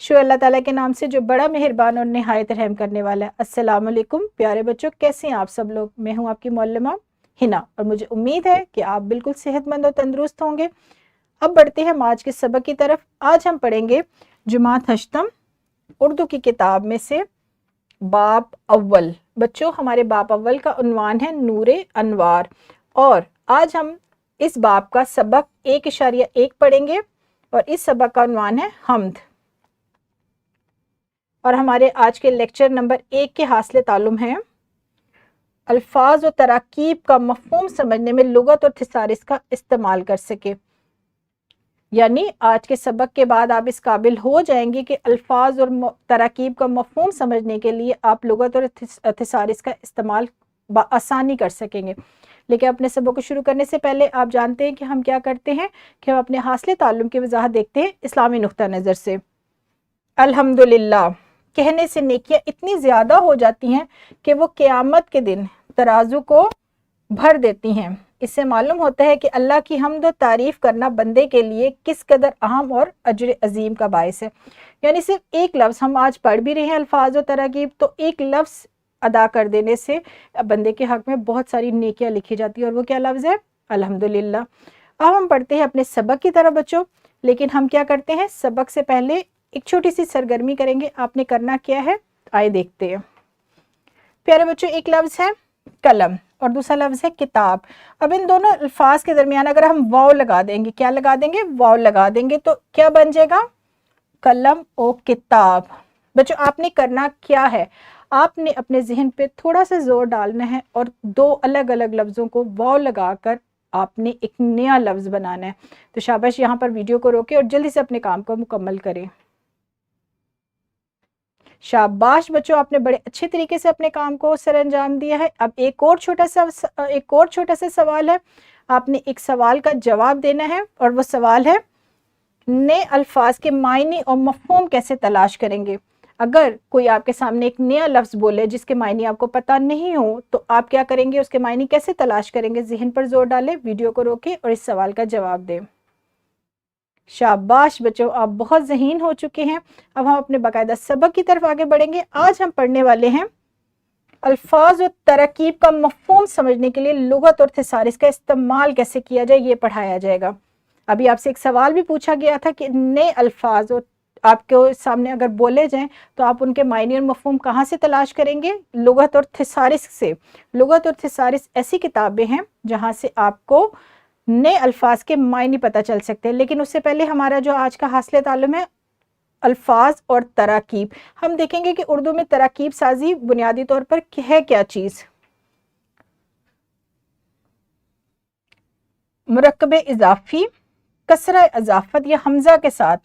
शुक्र अल्लाह ताला के नाम से जो बड़ा मेहरबान और निहायत रहम करने वाला है। अस्सलाम वालेकुम प्यारे बच्चों, कैसे हैं आप सब लोग। मैं हूं आपकी मौलमा हिना और मुझे उम्मीद है कि आप बिल्कुल सेहतमंद और तंदुरुस्त होंगे। अब बढ़ते हैं हम आज के सबक की तरफ। आज हम पढ़ेंगे जुमात हश्तम उर्दू की किताब में से बाब अव्वल। बच्चों, हमारे बाब अव्वल का उन्वान है नूरे अनवार और आज हम इस बाब का सबक 1.1 पढ़ेंगे और इस सबक का उन्वान है हम्द। और हमारे आज के लेक्चर नंबर 1 के हासिल तालुम हैं अल्फाज और तराकीब का मफ़हूम समझने में लुगत और थिसारिस का इस्तेमाल कर सके। यानी आज के सबक के बाद आप इस काबिल हो जाएंगे कि अल्फाज और तराकीब का मफ़हूम समझने के लिए आप लुगत और थिसारिस का इस्तेमाल आसानी कर सकेंगे। लेकिन अपने सबक को शुरू करने से पहले आप जानते हैं कि हम क्या करते हैं कि हम अपने हासिल ताल्लुम की वजाहत देखते हैं इस्लामी नुक्ता नज़र से। अल्हम्दुलिल्लाह कहने से नेकियां इतनी ज़्यादा हो जाती हैं कि वो क़यामत के दिन तराजू को भर देती हैं। इससे मालूम होता है कि अल्लाह की हम्द और तारीफ़ करना बंदे के लिए किस कदर अहम और अजर अजीम का बायस है। यानी सिर्फ एक लफ्ज़ हम आज पढ़ भी रहे हैं अल्फाज और तराकीब, तो एक लफ्ज़ अदा कर देने से बंदे के हक़ में बहुत सारी नेकियां लिखी जाती है और वो क्या लफ्ज़ है? अल्हम्दुलिल्लाह। अब हम पढ़ते हैं अपने सबक की तरफ बच्चों। लेकिन हम क्या करते हैं, सबक से पहले एक छोटी सी सरगर्मी करेंगे। आपने करना क्या है, आए देखते हैं। प्यारे बच्चों, एक लफ्ज़ है कलम और दूसरा लफ्ज़ है किताब। अब इन दोनों अल्फाज के दरमियान अगर हम वाव लगा देंगे, क्या लगा देंगे? वाव लगा देंगे, तो क्या बन जाएगा? कलम और किताब। बच्चों, आपने करना क्या है, आपने अपने जहन पे थोड़ा सा जोर डालना है और दो अलग अलग लफ्ज़ों को वाव लगाकर आपने एक नया लफ्ज़ बनाना है। तो शाबाश, यहाँ पर वीडियो को रोके और जल्दी से अपने काम को मुकम्मल करें। शाबाश बच्चों, आपने बड़े अच्छे तरीके से अपने काम को सरअंजाम दिया है। अब एक और छोटा सा सवाल है। आपने एक सवाल का जवाब देना है और वो सवाल है नए अल्फाज के मायने और मफ़हूम कैसे तलाश करेंगे। अगर कोई आपके सामने एक नया लफ्ज़ बोले जिसके मायने आपको पता नहीं हो, तो आप क्या करेंगे, उसके मायने कैसे तलाश करेंगे? ज़हन पर जोर डालें, वीडियो को रोकें और इस सवाल का जवाब दें। शाबाश बच्चों, आप बहुत ज़हीन हो चुके हैं। अब हम अपने बाकायदा सबक की तरफ आगे बढ़ेंगे। आज हम पढ़ने वाले हैं अल्फाज और तराकीब का मफ़हूम समझने के लिए लुगत और थिसारिस का इस्तेमाल कैसे किया जाए, ये पढ़ाया जाएगा। अभी आपसे एक सवाल भी पूछा गया था कि नए अल्फाज और आपके सामने अगर बोले जाएं तो आप उनके मायने और मफ़हूम कहाँ से तलाश करेंगे? लुगत और थिसारिस से। लुगत और थिसारिस ऐसी किताबें हैं जहाँ से आपको नए अल्फाज के मायने पता चल सकते हैं। लेकिन उससे पहले हमारा जो आज का हासिल ताल्लुम है अल्फाज और तराकीब, हम देखेंगे कि उर्दू में तराकीब साजी बुनियादी तौर पर है क्या चीज़। मुरक्कब इजाफी, कसरा इजाफत या हमजा के साथ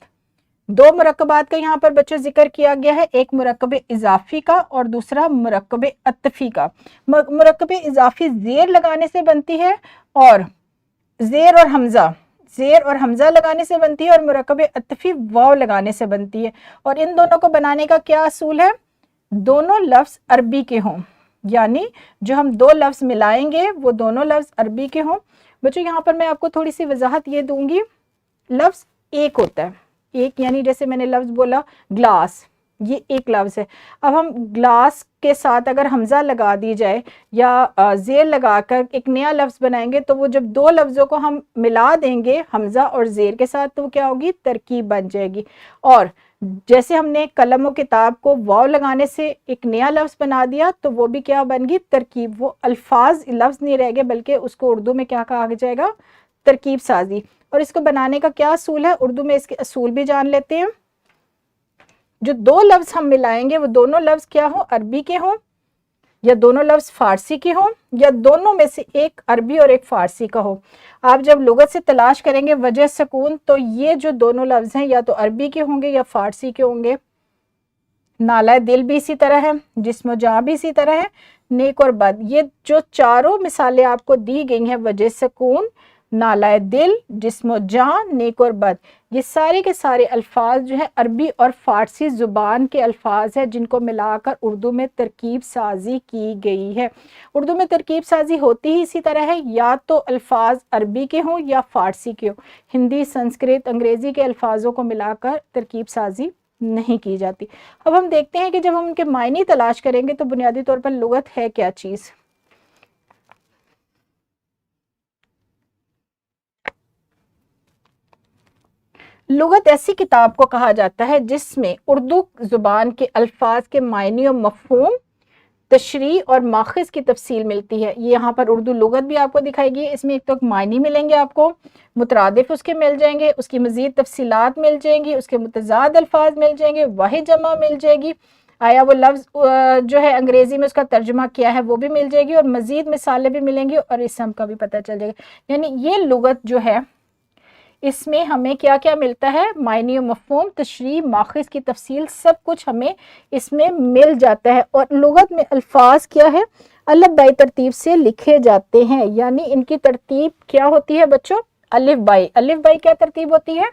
दो मुरक्कबात का यहाँ पर बच्चों जिक्र किया गया है। एक मुरक्कब इजाफी का और दूसरा मुरक्कब अत्फ़ी का। मुरक्कब इजाफी ज़ेर लगाने से बनती है और ज़ेर और हमज़ा लगाने से बनती है और मुरक्कब अत्फ़ी वाव लगाने से बनती है। और इन दोनों को बनाने का क्या असूल है? दोनों लफ्ज़ अरबी के हों, यानी जो हम दो लफ्ज़ मिलाएंगे वो दोनों लफ्ज़ अरबी के हों। बच्चों, यहाँ पर मैं आपको थोड़ी सी वजाहत ये दूंगी। लफ्ज़ एक होता है, एक यानी जैसे मैंने लफ्ज़ बोला ग्लास, ये एक लफ्ज़ है। अब हम ग्लास के साथ अगर हमज़ा लगा दी जाए या ज़ेर लगाकर एक नया लफ्ज़ बनाएंगे, तो वो जब दो लफ्ज़ों को हम मिला देंगे हमज़ा और ज़ेर के साथ, तो क्या होगी? तरकीब बन जाएगी। और जैसे हमने कलम और किताब को वाव लगाने से एक नया लफ्ज़ बना दिया, तो वो भी क्या बन गई? तरकीब। वो अल्फाज लफ्ज़ नहीं रह गए, बल्कि उसको उर्दू में क्या कहा जाएगा? तरकीब साजी। और इसको बनाने का क्या असूल है? उर्दू में इसके असूल भी जान लेते हैं। जो दो लफ्ज़ हम मिलाएंगे वो दोनों लफ्ज़ क्या हो? अरबी के हों, या दोनों लफ्ज़ फ़ारसी के हों, या दोनों में से एक अरबी और एक फ़ारसी का हो। आप जब लुगत से तलाश करेंगे वजह सकून, तो ये जो दोनों लफ्ज़ हैं या तो अरबी के होंगे या फ़ारसी के होंगे। नाला दिल भी इसी तरह है, जिस्म जहाँ भी इसी तरह है, नेक और बद, ये जो चारों मिसालें आपको दी गई हैं, वजह सकून, नाला दिल, जिस्म जहाँ, नेक और बद, ये सारे के सारे अल्फाज जो है अरबी और फ़ारसी ज़ुबान के अल्फाज हैं जिनको मिलाकर उर्दू में तरकीब साजी की गई है। उर्दू में तरकीब साजी होती ही इसी तरह है, या तो अल्फाज अरबी के हों या फ़ारसी के हों। हिंदी, संस्कृत, अंग्रेज़ी के अल्फाजों को मिलाकर तरकीब साजी नहीं की जाती। अब हम देखते हैं कि जब हम उनके मायने तलाश करेंगे तो बुनियादी तौर पर लुगत है क्या चीज़। लुगत ऐसी किताब को कहा जाता है जिसमें उर्दू ज़ुबान के अल्फाज के मायने और मफ़हूम, तशरीह और माखज़ की तफसील मिलती है। ये यहाँ पर उर्दू लुगत भी आपको दिखाएगी। इसमें एक तो मायने मिलेंगे आपको, मुतरादिफ उसके मिल जाएंगे, उसकी मज़ीद तफसीलात मिल जाएंगी, उसके मुतज़ाद अल्फाज मिल जाएंगे, वाहिद जमा मिल जाएगी, आया वो लफ्ज़ जो है अंग्रेज़ी में उसका तर्जुमा क्या है वो भी मिल जाएगी, और मज़ीद मिसालें भी मिलेंगी और इसम का भी पता चल जाएगा। यानी ये लुगत जो है इसमें हमें क्या क्या मिलता है, मायने मफ़हूम, तशरीह, माखज़ की तफसील, सब कुछ हमें इसमें मिल जाता है। और लुगत में अल्फाज क्या है, अलफ बाई तरतीब से लिखे जाते हैं। यानी इनकी तरतीब क्या होती है बच्चों, अलिफ बाई। अलिफ बाई क्या तरतीब होती है,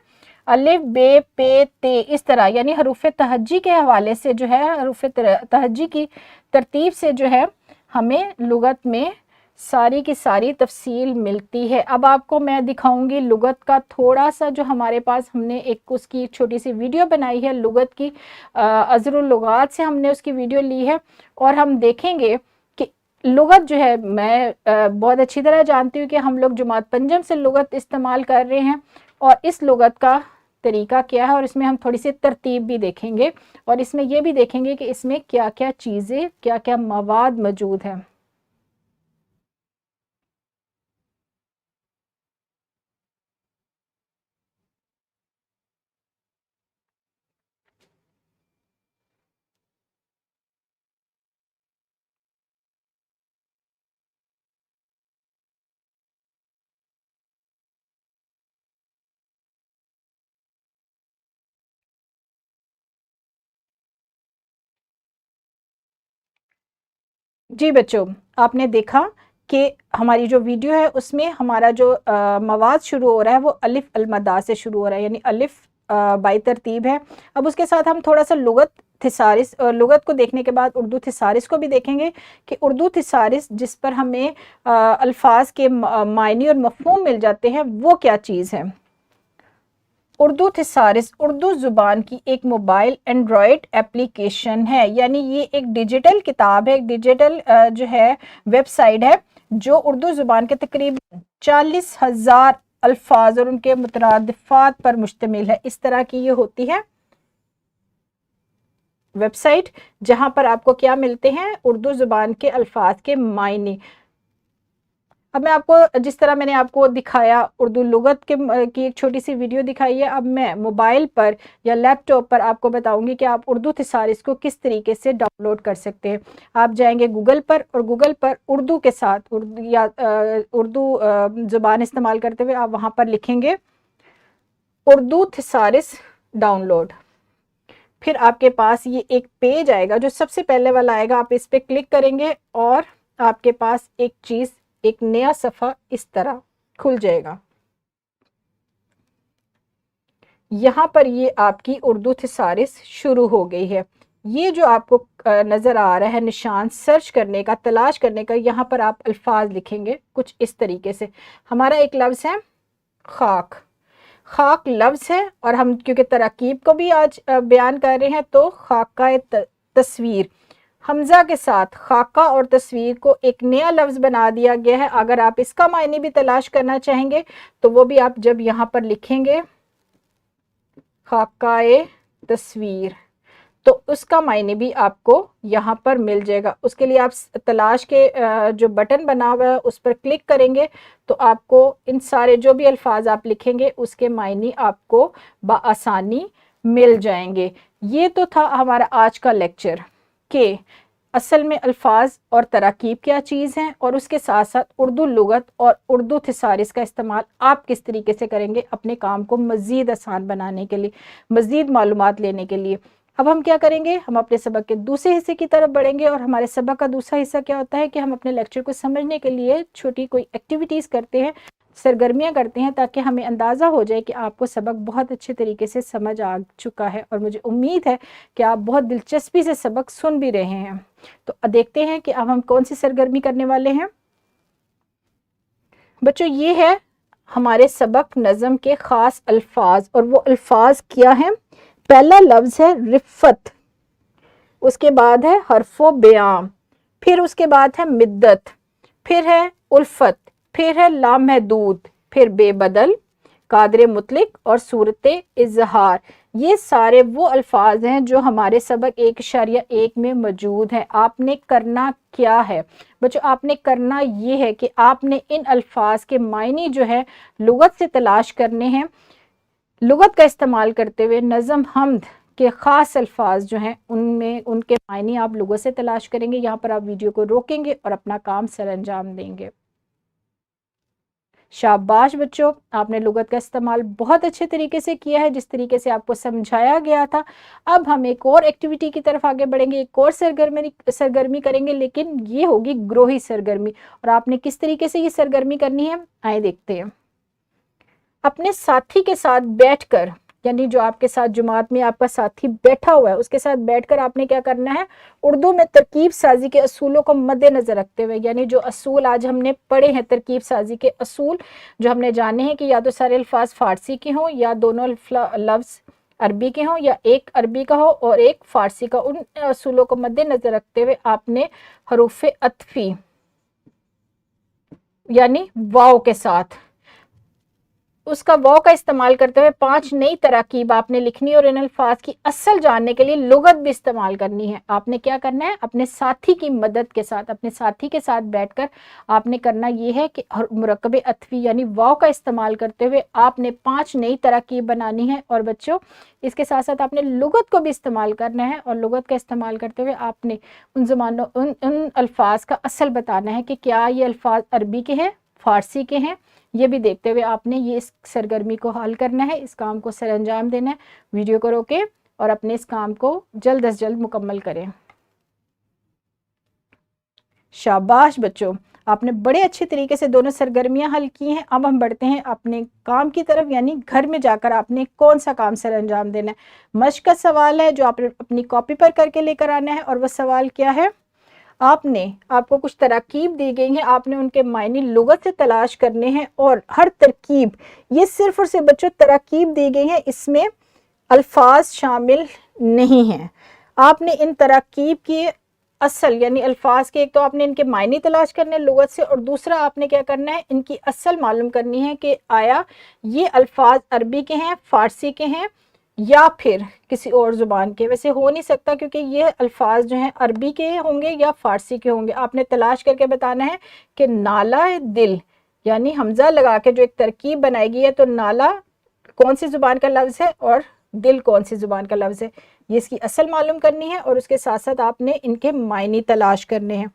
अलिफ बे पे ते, इस तरह। यानी हरूफ तहज्जी के हवाले से जो है, हरूफ तहज्जी की तरतीब से जो है हमें लुगत में सारी की सारी तफसील मिलती है। अब आपको मैं दिखाऊंगी लुगत का थोड़ा सा, जो हमारे पास हमने एक उसकी छोटी सी वीडियो बनाई है लुगत की, अज़रुल लुगात से हमने उसकी वीडियो ली है। और हम देखेंगे कि लुगत जो है, मैं बहुत अच्छी तरह जानती हूँ कि हम लोग जुमात पंजम से लुगत इस्तेमाल कर रहे हैं, और इस लुगत का तरीका क्या है, और इसमें हम थोड़ी सी तरतीब भी देखेंगे, और इसमें यह भी देखेंगे कि इसमें क्या क्या चीज़ें, क्या क्या मवाद मौजूद हैं। जी बच्चों, आपने देखा कि हमारी जो वीडियो है उसमें हमारा जो मवाद शुरू हो रहा है वो अलिफ अलमदा से शुरू हो रहा है, यानी अलिफ बाई तरतीब है। अब उसके साथ हम थोड़ा सा लुगत थिसारिस, लुगत को देखने के बाद उर्दू थिसारिस को भी देखेंगे कि उर्दू थिसारिस जिस पर हमें अल्फाज के मायने और मफ़हूम मिल जाते हैं वो क्या चीज़ है। उर्दू थिसारिस उर्दू ज़ुबान की एक मोबाइल एंड्रॉयड एप्लीकेशन है, यानी ये एक डिजिटल किताब है, एक डिजिटल जो है वेबसाइट है जो उर्दू ज़ुबान के तकरीबन 40,000 अल्फाज और उनके मुतरादिफात पर मुश्तमिल है। इस तरह की ये होती है वेबसाइट, जहां पर आपको क्या मिलते हैं, उर्दू ज़ुबान के अल्फाज के मायने। अब मैं आपको, जिस तरह मैंने आपको दिखाया उर्दू लुगत के की एक छोटी सी वीडियो दिखाई है, अब मैं मोबाइल पर या लैपटॉप पर आपको बताऊंगी कि आप उर्दू थिसारिस को किस तरीके से डाउनलोड कर सकते हैं। आप जाएंगे गूगल पर, और गूगल पर उर्दू के साथ उर्दू या उर्दू ज़ुबान इस्तेमाल करते हुए आप वहां पर लिखेंगे उर्दू थिसारिस डाउनलोड। फिर आपके पास ये एक पेज आएगा, जो सबसे पहले वाला आएगा, आप इस पर क्लिक करेंगे और आपके पास एक चीज़, एक नया सफ़ा इस तरह खुल जाएगा। यहाँ पर ये आपकी उर्दू थिसारिस शुरू हो गई है। ये जो आपको नज़र आ रहा है निशान सर्च करने का, तलाश करने का, यहाँ पर आप अल्फाज लिखेंगे कुछ इस तरीके से। हमारा एक लफ्ज़ है खाक, खाक लफ्ज़ है, और हम क्योंकि तराकीब को भी आज बयान कर रहे हैं तो खाका तस्वीर, हमज़ा के साथ खाका और तस्वीर को एक नया लफ्ज़ बना दिया गया है। अगर आप इसका मायने भी तलाश करना चाहेंगे तो वो भी आप जब यहाँ पर लिखेंगे खाकाए तस्वीर, तो उसका मायने भी आपको यहाँ पर मिल जाएगा। उसके लिए आप तलाश के जो बटन बना हुआ है उस पर क्लिक करेंगे तो आपको इन सारे जो भी अल्फाज आप लिखेंगे उसके मायने आपको बआसानी मिल जाएंगे। ये तो था हमारा आज का लेक्चर कि असल में अल्फाज और तराकीब क्या चीज़ हैं, और उसके साथ साथ उर्दू लुगत और उर्दू थिसारिस का इस्तेमाल आप किस तरीके से करेंगे अपने काम को मज़ीद आसान बनाने के लिए, मज़ीद मालूमात लेने के लिए। अब हम क्या करेंगे, हम अपने सबक के दूसरे हिस्से की तरफ बढ़ेंगे, और हमारे सबक का दूसरा हिस्सा क्या होता है कि हम अपने लेक्चर को समझने के लिए छोटी कोई एक्टिविटीज़ करते हैं, सरगर्मियाँ करते हैं, ताकि हमें अंदाज़ा हो जाए कि आपको सबक बहुत अच्छे तरीके से समझ आ चुका है। और मुझे उम्मीद है कि आप बहुत दिलचस्पी से सबक सुन भी रहे हैं। तो देखते हैं कि अब हम कौन सी सरगर्मी करने वाले हैं। बच्चों, ये है हमारे सबक नज़म के ख़ास अल्फाज, और वो अल्फाज क्या हैं, पहला लफ्ज है रिफ़त, उसके बाद है हरफो बयां, फिर उसके बाद है मिद्दत, फिर है उल्फत, फिर है लामहदूद, फिर बेबदल, कादर मुतलिक और सूरत इजहार। ये सारे वो अल्फाज हैं जो हमारे सबक 1.1 में मौजूद हैं। आपने करना क्या है बच्चों, आपने करना ये है कि आपने इन अल्फाज के मायने जो है लुगत से तलाश करने हैं। लुगत का इस्तेमाल करते हुए नज़म हम्द के ख़ास अल्फाज जो हैं उनमें उनके मायने आप लुगत से तलाश करेंगे। यहाँ पर आप वीडियो को रोकेंगे और अपना काम सर अंजाम देंगे। शाबाश बच्चों, आपने लुगत का इस्तेमाल बहुत अच्छे तरीके से किया है, जिस तरीके से आपको समझाया गया था। अब हम एक और एक्टिविटी की तरफ आगे बढ़ेंगे, एक और सरगर्मी करेंगे, लेकिन ये होगी ग्रोही सरगर्मी। और आपने किस तरीके से ये सरगर्मी करनी है, आए देखते हैं। अपने साथी के साथ बैठकर, यानी जो आपके साथ जुमात में आपका साथी बैठा हुआ है उसके साथ बैठकर आपने क्या करना है, उर्दू में तरकीब साजी के असूलों को मद्देनजर रखते हुए, यानी जो असूल आज हमने पढ़े हैं तरकीब साजी के असूल, जो हमने जाने हैं कि या तो सारे अल्फाज फारसी के हों या दोनों लफ्ज़ अरबी के हों या एक अरबी का हो और एक फारसी का, उन असूलों को मद्देनजर रखते हुए आपने हरूफ अत्फी यानी वाव के साथ उसका वाव का इस्तेमाल करते हुए 5 नई तरकीब आपने लिखनी और इन अल्फाज की असल जानने के लिए लुगत भी इस्तेमाल करनी है। आपने क्या करना है, अपने साथी की मदद के साथ, अपने साथी के साथ बैठकर आपने करना ये है कि मुरक्कब अत्वी यानी वाव का इस्तेमाल करते हुए आपने 5 नई तरकीब बनानी है। और बच्चों इसके साथ साथ आपने लुगत को भी इस्तेमाल करना है और लुगत का इस्तेमाल करते हुए आपने उन ज़मानों उन अल्फाज का असल बताना है कि क्या ये अल्फाज अरबी के हैं, फारसी के हैं। ये भी देखते हुए आपने ये इस सरगर्मी को हल करना है, इस काम को सर अंजाम देना है। वीडियो को रोकें और अपने इस काम को जल्द अज जल्द मुकम्मल करें। शाबाश बच्चों, आपने बड़े अच्छे तरीके से दोनों सरगर्मियां हल की हैं। अब हम बढ़ते हैं अपने काम की तरफ, यानी घर में जाकर आपने कौन सा काम सर अंजाम देना है। मश्क का सवाल है जो आपने अपनी कॉपी पर करके लेकर आना है। और वह सवाल क्या है, आपको कुछ तरकीब दी गई हैं, आपने उनके मायने लुगत से तलाश करने हैं। और हर तरकीब, ये सिर्फ और सिर्फ बच्चों तरकीब दी गई हैं, इसमें अल्फाज शामिल नहीं हैं। आपने इन तरकीब की असल यानी अल्फाज के, एक तो आपने इनके मायने तलाश करने लुगत से, और दूसरा आपने क्या करना है, इनकी असल मालूम करनी है कि आया ये अल्फाज अरबी के हैं, फारसी के हैं या फिर किसी और ज़ुबान के। वैसे हो नहीं सकता क्योंकि ये अल्फाज जो हैं अरबी के होंगे या फ़ारसी के होंगे। आपने तलाश करके बताना है कि नाला दिल यानी हमज़ा लगा के जो एक तरकीब बनाई गई है, तो नाला कौन सी ज़ुबान का लफ्ज़ है और दिल कौन सी ज़ुबान का लफ्ज़ है, ये इसकी असल मालूम करनी है। और उसके साथ साथ आपने इनके मायने तलाश करने हैं।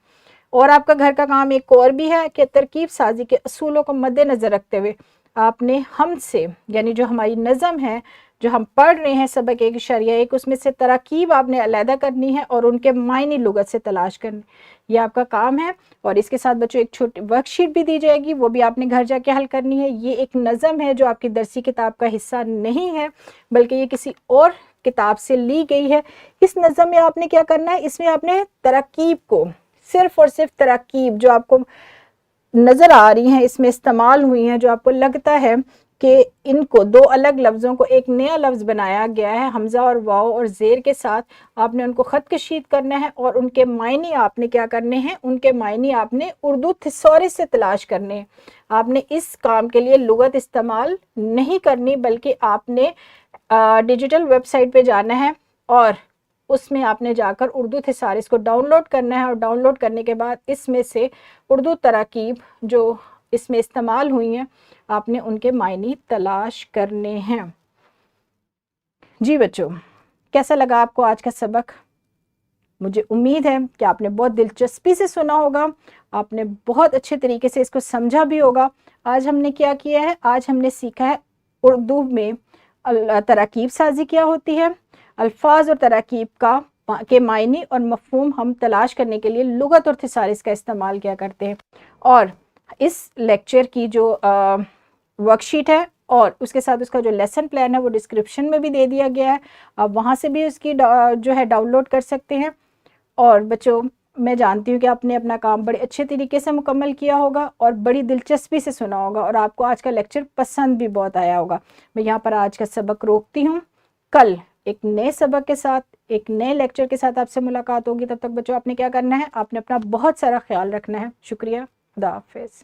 और आपका घर का काम एक और भी है कि तरकीब साजी के असूलों को मद्देनज़र रखते हुए आपने हम से, यानी जो हमारी नज़म है जो हम पढ़ रहे हैं सबक 1.1, उसमें से तरकीब आपने अलहदा करनी है और उनके मायने लुगत से तलाश करने, ये आपका काम है। और इसके साथ बच्चों एक छोटी वर्कशीट भी दी जाएगी, वो भी आपने घर जाके हल करनी है। ये एक नज़म है जो आपकी दरसी किताब का हिस्सा नहीं है, बल्कि ये किसी और किताब से ली गई है। इस नज़म में आपने क्या करना है, इसमें आपने तरकीब को, सिर्फ और सिर्फ तरकीब जो आपको नज़र आ रही हैं इसमें इस्तेमाल हुई हैं, जो आपको लगता है कि इनको दो अलग लफ्ज़ों को एक नया लफ्ज़ बनाया गया है हमज़ा और वाव और ज़ेर के साथ, आपने उनको ख़त कशीद करना है और उनके मायने आपने क्या करने हैं, उनके मायने आपने उर्दू थिसॉरिस से तलाश करने हैं। आपने इस काम के लिए लुगत इस्तेमाल नहीं करनी, बल्कि आपने डिजिटल वेबसाइट पे जाना है और उसमें आपने जाकर उर्दू थिसारिस को डाउनलोड करना है। और डाउनलोड करने के बाद इसमें से उर्दू तरकीब जो इसमें इस्तेमाल हुई हैं आपने उनके मायने तलाश करने हैं। जी बच्चों, कैसा लगा आपको आज का सबक? मुझे उम्मीद है कि आपने बहुत दिलचस्पी से सुना होगा, आपने बहुत अच्छे तरीके से इसको समझा भी होगा। आज हमने क्या किया है, आज हमने सीखा है उर्दू में तरकीब साजी क्या होती है, अल्फाज और तरकीब के मायने और मफहूम हम तलाश करने के लिए लुगत और थिसारिस का इस्तेमाल क्या करते हैं। और इस लेक्चर की जो वर्कशीट है और उसके साथ उसका जो लेसन प्लान है वो डिस्क्रिप्शन में भी दे दिया गया है, आप वहाँ से भी उसकी जो है डाउनलोड कर सकते हैं। और बच्चों, मैं जानती हूँ कि आपने अपना काम बड़े अच्छे तरीके से मुकम्मल किया होगा और बड़ी दिलचस्पी से सुना होगा और आपको आज का लेक्चर पसंद भी बहुत आया होगा। मैं यहाँ पर आज का सबक रोकती हूँ। कल ایک نئے سبق کے ساتھ، ایک نئے لیکچر کے ساتھ آپ سے ملاقات ہوگی. تب تک بچوں آپ نے کیا کرنا ہے، آپ نے اپنا بہت سارا خیال رکھنا ہے. شکریہ. خدا حافظ.